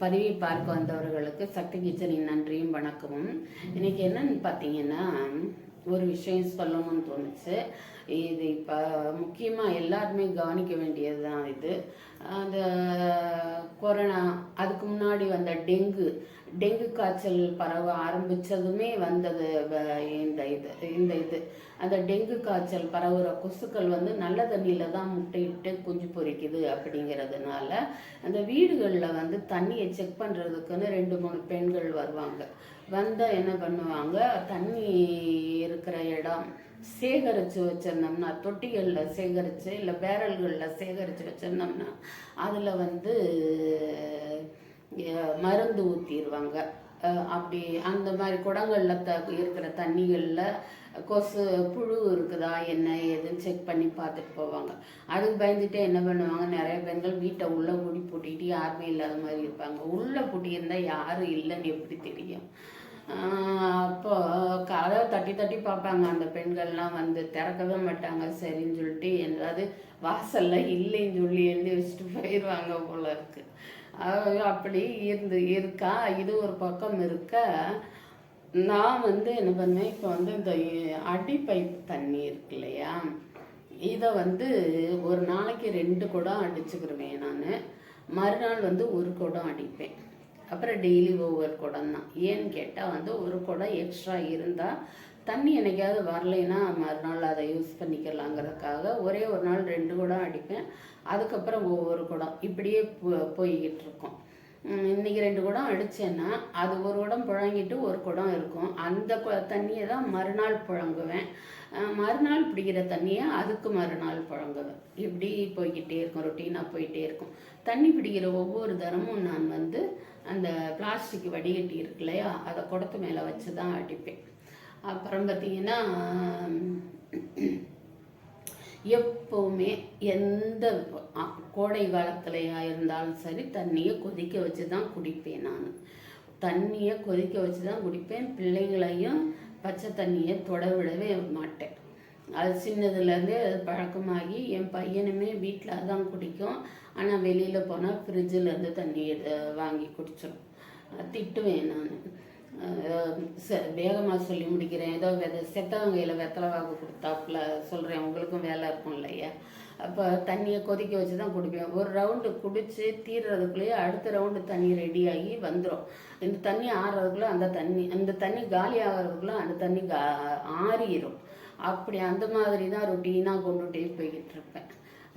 பதிவை பார்க்க வந்தவர்களுக்கு சக்தி கிச்சனின் நன்றியும் வணக்கமும். இன்னைக்கு என்னன்னு பார்த்தீங்கன்னா, ஒரு விஷயம் சொல்லணும்னு தோணுச்சு. இது இப்போ முக்கியமாக எல்லாருமே கவனிக்க வேண்டியது தான். இது அந்த கொரோனா, அதுக்கு முன்னாடி வந்த டெங்கு காய்ச்சல் பரவ ஆரம்பித்ததுமே வந்தது. இந்த இது அந்த டெங்கு காய்ச்சல் பரவுற கொசுக்கள் நல்ல தண்ணியில் தான் முட்டையிட்டு குஞ்சு பொரிக்குது. அப்படிங்கிறதுனால அந்த வீடுகளில் தண்ணியை செக் பண்ணுறதுக்குன்னு 2-3 பெண்கள் வருவாங்க. வந்தால் என்ன பண்ணுவாங்க, தண்ணி இருக்கிற இடம் சேகரித்து வச்சிருந்தோம்னா, தொட்டிகளில் சேகரித்து இல்லை பேரல்களில் சேகரித்து வச்சிருந்தோம்னா அதில் மருந்து ஊற்றிடுவாங்க. அப்படி அந்த மாதிரி குடங்களில் இருக்கிற தண்ணிகளில் கொசு புழு இருக்குதா என்ன ஏதுன்னு செக் பண்ணி பார்த்துட்டு போவாங்க. அதுக்கு பயந்துட்டே என்ன பண்ணுவாங்க, நிறைய பெண்கள் வீட்டை உள்ளே பூட்டி பூட்டிட்டு யாருமே இல்லாத மாதிரி இருப்பாங்க. உள்ளே பூட்டியிருந்தால் யாரும் இல்லைன்னு எப்படி தெரியும்? அப்போ கதவை தட்டி தட்டி பார்ப்பாங்க. அந்த பெண்கள்லாம் திறக்கவே மாட்டாங்க. சரின்னு சொல்லிட்டு ஏதாவது வாசலில் இல்லைன்னு சொல்லி எழுதி வச்சுட்டு போயிடுவாங்க போல இருக்கு. அப்படி இருக்கா. இது ஒரு பக்கம் இருக்க, நான் என்ன பண்ணேன், இப்போ இந்த அடி பைப் தண்ணி இருக்கு இல்லையா, இதை ஒரு நாளைக்கு 2 குடம் அடிச்சுக்கிருவேன் நான். மறுநாள் 1 குடம் அடிப்பேன். அப்புறம் டெய்லி ஒவ்வொரு குடம் தான். ஏன்னு கேட்டால் ஒரு குடம் எக்ஸ்ட்ரா இருந்தால் தண்ணி என்னைக்காவது வரலைன்னா மறுநாள் அதை யூஸ் பண்ணிக்கலாங்கிறதுக்காக ஒரே ஒரு நாள் 2 குடம் அடிப்பேன். அதுக்கப்புறம் ஒவ்வொரு குடம் இப்படியே போய்கிட்டு இருக்கோம். இன்றைக்கி 2 குடம் அடித்தேன்னா அது ஒரு குடம் புழங்கிட்டு ஒரு குடம் இருக்கும். அந்த தண்ணியை தான் மறுநாள் புழங்குவேன். மறுநாள் பிடிக்கிற தண்ணியை அதுக்கு மறுநாள் புழங்குவேன். இப்படி போய்கிட்டே இருக்கும், ரொட்டீனாக போயிட்டே இருக்கும். தண்ணி பிடிக்கிற ஒவ்வொரு தரமும் நான் அந்த பிளாஸ்டிக் வடிகட்டி இருக்கு இல்லையா, அதை குடத்து மேலே வச்சு தான் அடிப்பேன். அப்புறம் பார்த்திங்கன்னா, எப்போவுமே எந்த கோடை காலத்துலையா இருந்தாலும் சரி தண்ணியை கொதிக்க வச்சு தான் குடிப்பேன். நான் தண்ணியை கொதிக்க வச்சு தான் குடிப்பேன். பிள்ளைங்களையும் பச்சை தண்ணியை தொட விடவே மாட்டேன். அது சின்னதுலேருந்தே அது பழக்கமாகி என் பையனுமே வீட்டில் அதான் குடிக்கும். ஆனால் வெளியில் போனால் ஃப்ரிட்ஜிலேருந்து தண்ணி வாங்கி குடிச்சிடும். திட்டுவேன் நான். வேகமாக சொல்லி முடிக்கிறேன். ஏதோ செத்தவங்கையில் வெத்தலை வாக்கு கொடுத்தாப்புல சொல்கிறேன். உங்களுக்கும் வேலை இருக்கும் இல்லையா? அப்போ தண்ணியை கொதிக்க வச்சு தான் குடிப்பேன். ஒரு ரவுண்டு குடித்து தீர்றதுக்குள்ளேயே அடுத்த ரவுண்டு தண்ணி ரெடியாகி வந்துடும். இந்த தண்ணி ஆறுறதுக்குள்ளே அந்த தண்ணி காலி ஆகிறதுக்குள்ளே அந்த தண்ணி ஆறிடும். அப்படி அந்த மாதிரி தான் ரொட்டீனாக கொண்டுகிட்டே போய்கிட்டு இருப்பேன்.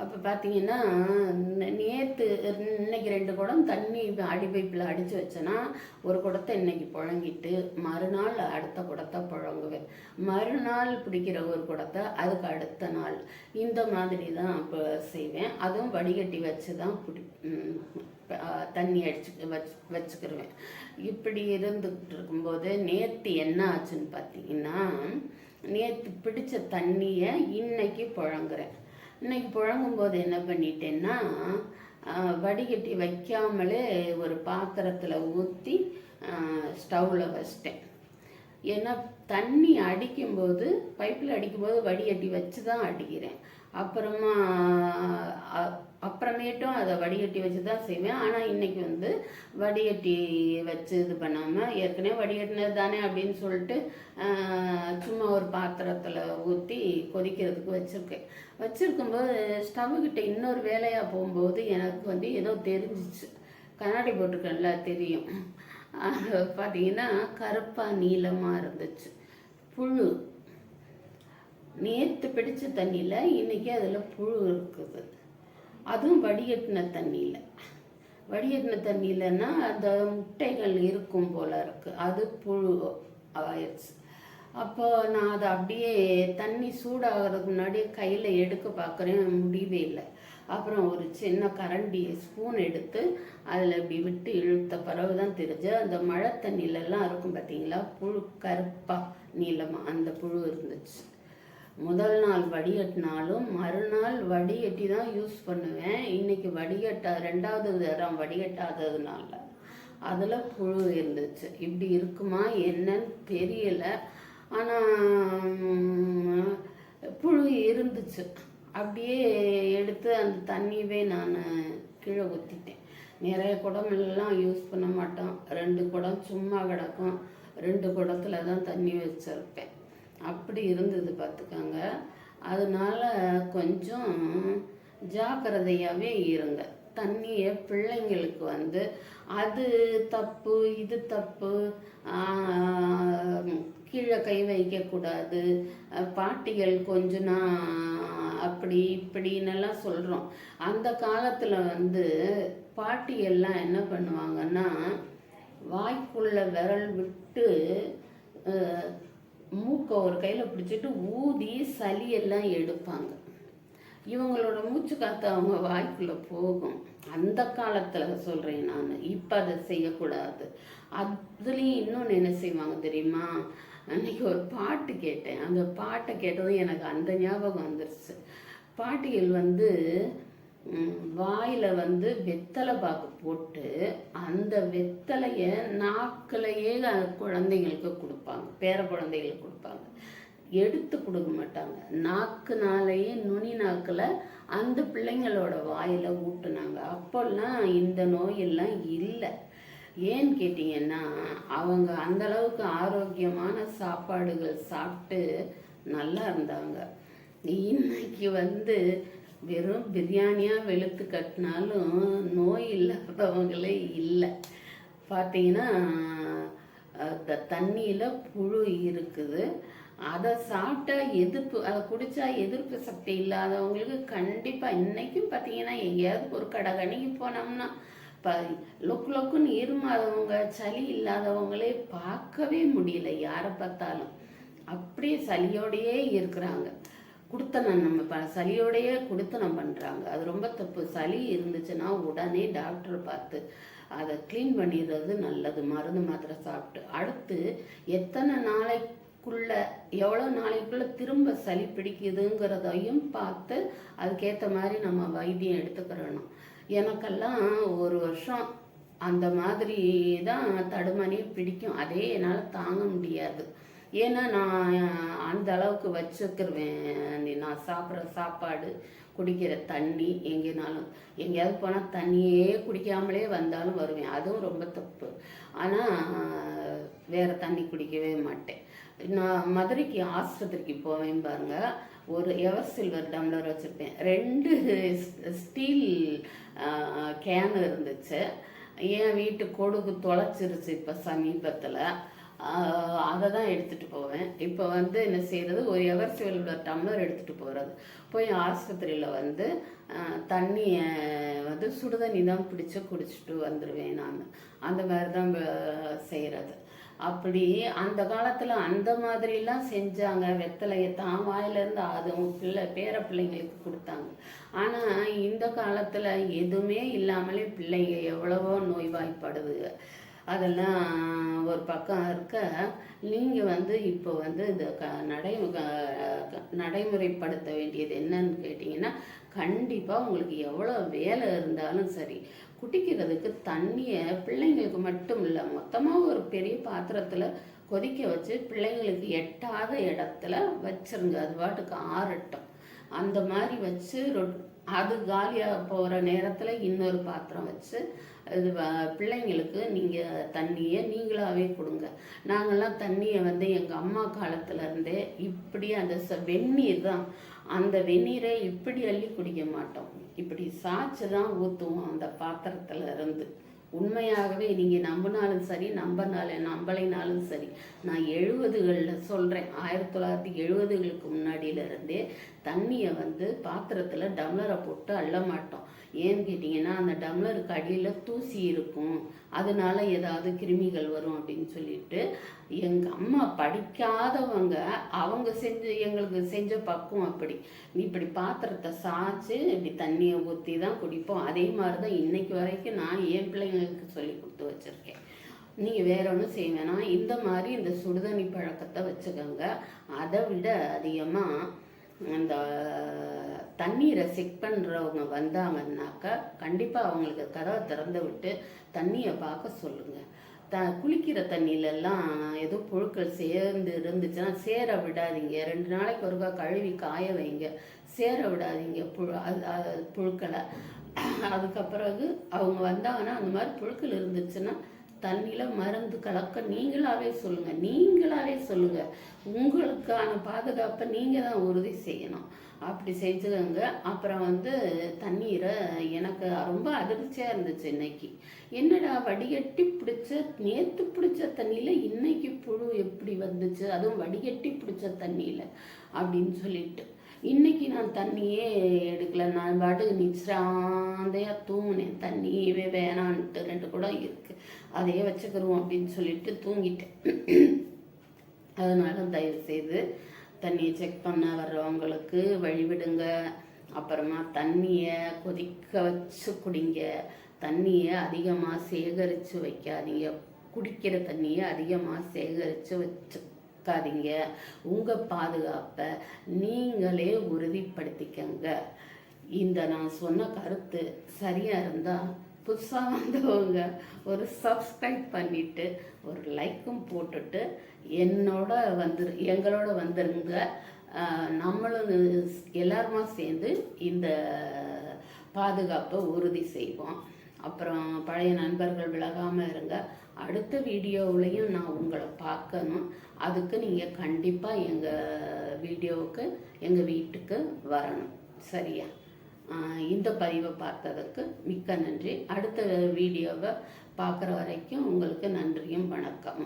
அப்போ பார்த்தீங்கன்னா, இன்னைக்கு 2 குடம் தண்ணி அடி பைப்பில் அடித்து வச்சேன்னா ஒரு குடத்தை இன்னைக்கு புழங்கிட்டு மறுநாள் அடுத்த குடத்தை புழங்குவேன். மறுநாள் பிடிக்கிற ஒரு குடத்தை அதுக்கு அடுத்த நாள், இந்த மாதிரி தான் இப்போ செய்வேன். அதுவும் வடிகட்டி வச்சு தான் தண்ணி வச்சுக்கிருவேன். இப்படி இருந்துக்கிட்டு இருக்கும்போது நேற்று என்ன ஆச்சுன்னு பார்த்தீங்கன்னா, நேற்று பிடிச்ச தண்ணியை இன்னைக்கு புழங்குறேன். இன்னைக்கு புழங்கும்போது என்ன பண்ணிட்டேன்னா, வடிகட்டி வைக்காமலே ஒரு பாத்திரத்தில் ஊற்றி ஸ்டவ்வில் வச்சிட்டேன். ஏன்னா தண்ணி அடிக்கும்போது, பைப்பில் அடிக்கும்போது வடிகட்டி வச்சு தான் அடிக்கிறேன். அப்புறமேட்டும் அதை வடிகட்டி வச்சு தான் செய்வேன். ஆனால் இன்றைக்கி வடிகட்டி வச்சு இது பண்ணாமல், ஏற்கனவே வடிகட்டினது தானே அப்படின்னு சொல்லிட்டு சும்மா ஒரு பாத்திரத்தில் ஊற்றி கொதிக்கிறதுக்கு வச்சுருக்கும்போது ஸ்டவ்கிட்ட இன்னொரு வேலையாக போகும்போது எனக்கு ஏதோ தெரிஞ்சிச்சு. கண்ணாடி போட்டுக்கல தெரியும். பார்த்தீங்கன்னா கருப்பாக நீளமாக இருந்துச்சு புழு. நேற்று பிடிச்ச தண்ணியில் இன்றைக்கி அதில் புழு இருக்குது. அதுவும் வடிகட்டின தண்ணியிலன்னா அந்த முட்டைகள் இருக்கும் போல இருக்குது. அது புழு ஆயிடுச்சு. அப்போ நான் அதை அப்படியே தண்ணி சூடாகிறதுக்கு முன்னாடி கையில் எடுக்க பார்க்குறேன், முடியவே இல்லை. அப்புறம் ஒரு சின்ன கரண்டி ஸ்பூன் எடுத்து அதில் இப்படி விட்டு இழுத்த பிறகு தான் தெரிஞ்சு, அந்த மழை தண்ணியிலலாம் இருக்கும் பார்த்தீங்களா, புழு கருப்பாக நீளமாக அந்த புழு இருந்துச்சு. முதல் நாள் வடிகட்டினாலும் மறுநாள் வடிகட்டி தான் யூஸ் பண்ணுவேன். இன்றைக்கி 2வது தரம் வடிகட்டாததுனால அதில் புழு இருந்துச்சு. இப்படி இருக்குமா என்னன்னு தெரியலை. ஆனால் புழு இருந்துச்சு. அப்படியே எடுத்து அந்த தண்ணியவே நான் கீழே ஊற்றிட்டேன். நிறைய குடமெல்லாம் யூஸ் பண்ண மாட்டோம். 2 குடம் சும்மா கிடக்கும். 2 குடத்துல தான் தண்ணி வச்சுருப்பேன். அப்படி இருந்தது பார்த்துக்கோங்க. அதனால கொஞ்சம் ஜாக்கிரதையாகவே இருங்க. தண்ணியை பிள்ளைங்களுக்கு வந்து அது தப்பு இது தப்பு, கீழே கை வைக்கக்கூடாது, பாட்டிகள் கொஞ்சம் அப்படி இப்படின்னெல்லாம் சொல்கிறோம். அந்த காலத்தில் வந்து பாட்டிகள்லாம் என்ன பண்ணுவாங்கன்னா வாய்க்குள்ள விரல் விட்டு மூக்கை ஒரு கையில் பிடிச்சிட்டு ஊதி சளியெல்லாம் எடுப்பாங்க. இவங்களோட மூச்சு காற்று அவங்க வாய்க்குள்ளே போகும். அந்த காலத்தில் சொல்கிறேன் நான். இப்போ அதை செய்யக்கூடாது. அதுலேயும் இன்னொன்று என்ன செய்வாங்க தெரியுமா? அன்றைக்கி ஒரு பாட்டு கேட்டேன். அந்த பாட்டை கேட்டதும் எனக்கு அந்த ஞாபகம் வந்துருச்சு. பாட்டிகள் வந்து வாயில் வந்து வெத்தலை பாக்கு போட்டு அந்த வெத்தலையை நாக்கிலேயே குழந்தைங்களுக்கு கொடுப்பாங்க, பேர குழந்தைகளுக்கு கொடுப்பாங்க. எடுத்து கொடுக்க மாட்டாங்க. நாக்குனாலேயே நுனி நாக்கில் அந்த பிள்ளைங்களோட வாயில் ஊட்டுனாங்க. அப்போல்லாம் இந்த நோயெல்லாம் இல்லை. ஏன்னு கேட்டிங்கன்னா அவங்க அந்தளவுக்கு ஆரோக்கியமான சாப்பாடுகள் சாப்பிட்டு நல்லா இருந்தாங்க. இன்னைக்கு வந்து வெறும் பிரியாணியாக வெளுத்து கட்டினாலும் நோய் இல்லாதவங்களே இல்லை. பார்த்தீங்கன்னா தண்ணியில் புழு இருக்குது. அதை சாப்பிட்டா அதை குடித்தா எதிர்ப்பு சக்தி இல்லாதவங்களுக்கு கண்டிப்பாக இன்றைக்கும் பார்த்தீங்கன்னா எங்கேயாவது ஒரு கடைக்கு போனோம்னா லொக்குன்னு இருமாதவங்க, சளி இல்லாதவங்களே பார்க்கவே முடியல. யாரை பார்த்தாலும் அப்படியே சளியோடையே இருக்கிறாங்க. குடுத்தனம் நம்ம சளியோடையே குடுத்தனம் பண்ணுறாங்க. அது ரொம்ப தப்பு. சளி இருந்துச்சுன்னா உடனே டாக்டரை பார்த்து அதை க்ளீன் பண்ணிடுறது நல்லது. மருந்து மாத்திரை சாப்பிட்டு அடுத்து எத்தனை எவ்வளோ நாளைக்குள்ளே திரும்ப சளி பிடிக்குதுங்கிறதையும் பார்த்து அதுக்கேற்ற மாதிரி நம்ம வைத்தியம் எடுத்துக்கிறணும். எனக்கெல்லாம் 1 வருஷம் அந்த மாதிரி தான் தடுமணியை பிடிக்கும். அதே என்னால் தாங்க முடியாது. ஏன்னா நான் அந்த அளவுக்கு வச்சுக்கிருவேன். நான் சாப்பிட்ற சாப்பாடு, குடிக்கிற தண்ணி, எங்கேயாவது போனால் தண்ணியே குடிக்காமலே வந்தாலும் வருவேன். அதுவும் ரொம்ப தப்பு. ஆனால் வேறு தண்ணி குடிக்கவே மாட்டேன். நான் மதுரைக்கு ஆஸ்பத்திரிக்கு போவேன் பாருங்க. ஒரு எவர் சில்வர் டம்ளர் வச்சுருப்பேன். 2 ஸ்டீல் கேன் இருந்துச்சு. என் வீட்டு கொடுக்கு தொலைச்சிருச்சு இப்போ சமீபத்தில். அதை தான் எடுத்துகிட்டு போவேன். இப்போ வந்து என்ன செய்கிறது, ஒரு எவர் சில்வர் டம்ளர் எடுத்துகிட்டு போகிறது. போய் ஆஸ்பத்திரியில் வந்து தண்ணியை வந்து சுடுதண்ணி தான் பிடிச்சி குடிச்சிட்டு வந்துடுவேன் நான். அந்த மாதிரி தான் செய்கிறது. அப்படி அந்த காலத்தில் அந்த மாதிரிலாம் செஞ்சாங்க. வெத்தலையை தான் வாயிலேருந்து அதுவும் பேர பிள்ளைங்களுக்கு கொடுத்தாங்க. ஆனால் இந்த காலத்தில் எதுவுமே இல்லாமலே பிள்ளைங்க எவ்வளவோ நோய்வாய்ப்படுதுங்க. அதெல்லாம் ஒரு பக்கம் இருக்க, நீங்கள் வந்து இப்போ வந்து இந்த நடைமுறைப்படுத்த வேண்டியது என்னன்னு கேட்டிங்கன்னா, கண்டிப்பாக உங்களுக்கு எவ்வளோ வேலை இருந்தாலும் சரி, குடிக்கிறதுக்கு தண்ணியை பிள்ளைங்களுக்கு மட்டும் இல்லை, மொத்தமாக ஒரு பெரிய பாத்திரத்தில் கொதிக்க வச்சு பிள்ளைங்களுக்கு எட்டாத இடத்துல வச்சுருங்க. அது பாட்டுக்கு ஆறட்டும். அந்த மாதிரி வச்சு அது காலியாக போகிற நேரத்தில் இன்னொரு பாத்திரம் வச்சு இது பிள்ளைங்களுக்கு நீங்கள் தண்ணியை நீங்களாகவே கொடுங்க. நாங்கள்லாம் தண்ணியை வந்து எங்கள் அம்மா காலத்துலேருந்தே இப்படி அந்த வெந்நீர் தான், அந்த வெந்நீரை இப்படி அள்ளி குடிக்க மாட்டோம். இப்படி சாய்ச்சி தான் ஊற்றுவோம் அந்த பாத்திரத்தில் இருந்து. உண்மையாகவே நீங்கள் நம்பினாலும் சரி, நம்பலைனாலும் சரி, நான் 70களில் சொல்கிறேன், 1970களுக்கு முன்னாடியிலேருந்தே தண்ணியை வந்து பாத்திரத்தில் டம்ளரை போட்டு அள்ள மாட்டோம். ஏன்னு கேட்டிங்கன்னா அந்த டம்ளருக்கு அடியில் தூசி இருக்கும், அதனால ஏதாவது கிருமிகள் வரும் அப்படின்னு சொல்லிட்டு எங்கள் அம்மா படிக்காதவங்க அவங்க எங்களுக்கு செஞ்ச பக்குவம் அப்படி. இப்படி பாத்திரத்தை சாய்ச்சி இப்படி தண்ணியை ஊற்றி தான் குடிப்போம். அதே மாதிரி தான் இன்னைக்கு வரைக்கும் நான் என் பிள்ளைங்களுக்கு சொல்லி கொடுத்து வச்சுருக்கேன். நீங்கள் வேற ஒன்றும் செய்ய வேணாம், இந்த மாதிரி இந்த சுடுதண்ணி பழக்கத்தை வச்சுக்கோங்க. அதை விட அதிகமாக அந்த தண்ணீரை செக் பண்ணுறவங்க வந்தாங்கன்னாக்கா கண்டிப்பாக அவங்களுக்கு கதவை திறந்து விட்டு தண்ணியை பார்க்க சொல்லுங்கள். குளிக்கிற தண்ணியிலெல்லாம் ஏதோ புழுக்கள் சேர்ந்து இருந்துச்சுன்னா சேர விடாதீங்க. 2 நாளைக்கு ஒருக்கா கழுவி காய வைங்க. சேர விடாதீங்க புழுக்களை. அதுக்கப்பிறகு அவங்க வந்தாங்கன்னா அந்த மாதிரி புழுக்கள் இருந்துச்சுன்னா தண்ணியில் மருந்து கலக்க நீங்களாவே சொல்லுங்கள். உங்களுக்கான பாதுகாப்பை நீங்கள் தான் உறுதி செய்யணும். அப்படி செஞ்சுக்கோங்க. அப்புறம் தண்ணீரை எனக்கு ரொம்ப அதிர்ச்சியாக இருந்துச்சு இன்னைக்கு. என்னடா வடிகட்டி பிடிச்ச நேற்று பிடிச்ச தண்ணியில் இன்னைக்கு புழு எப்படி வந்துச்சு, அதுவும் வடிகட்டி பிடிச்ச தண்ணியில் அப்படின்னு சொல்லிட்டு இன்னைக்கு நான் தண்ணியே எடுக்கல. நான் பாட்டுக்கு நிச்சராந்தையாக தூங்கினேன். தண்ணியவே வேணான்ட்டு 2 குடம் இருக்குது, அதையே வச்சுக்கிறோம் அப்படின்னு சொல்லிட்டு தூங்கிட்டேன். அதனால தயவு செய்து தண்ணியை செக் பண்ண வர்றவங்களுக்கு வழிவிடுங்க. அப்புறமா தண்ணியை கொதிக்க வச்சு குடிங்க. தண்ணியை அதிகமாக சேகரித்து வைக்காதீங்க. குடிக்கிற தண்ணியை அதிகமாக சேகரித்து வச்சுக்காதீங்க. உங்கள் பாதுகாப்பை நீங்களே உறுதிப்படுத்திக்கங்க. இந்த நான் சொன்ன கருத்து சரியாக இருந்தால் புதுசாக வந்தவங்க ஒரு சப்ஸ்கிரைப் பண்ணிவிட்டு ஒரு லைக்கும் போட்டுட்டு எங்களோட வந்துருங்க. நம்மளும் எல்லாருமா சேர்ந்து இந்த பாதுகாப்பை உறுதி செய்வோம். அப்புறம் பழைய நண்பர்கள் விலகாமல் இருங்க. அடுத்த வீடியோவிலையும் நான் உங்களை பார்க்கணும். அதுக்கு நீங்கள் கண்டிப்பாக எங்கள் வீட்டுக்கு வரணும். சரியா? இந்த பதிவை பார்த்ததுக்கு மிக்க நன்றி. அடுத்த வீடியோவை பார்க்குற வரைக்கும் உங்களுக்கு நன்றியும் வணக்கம்.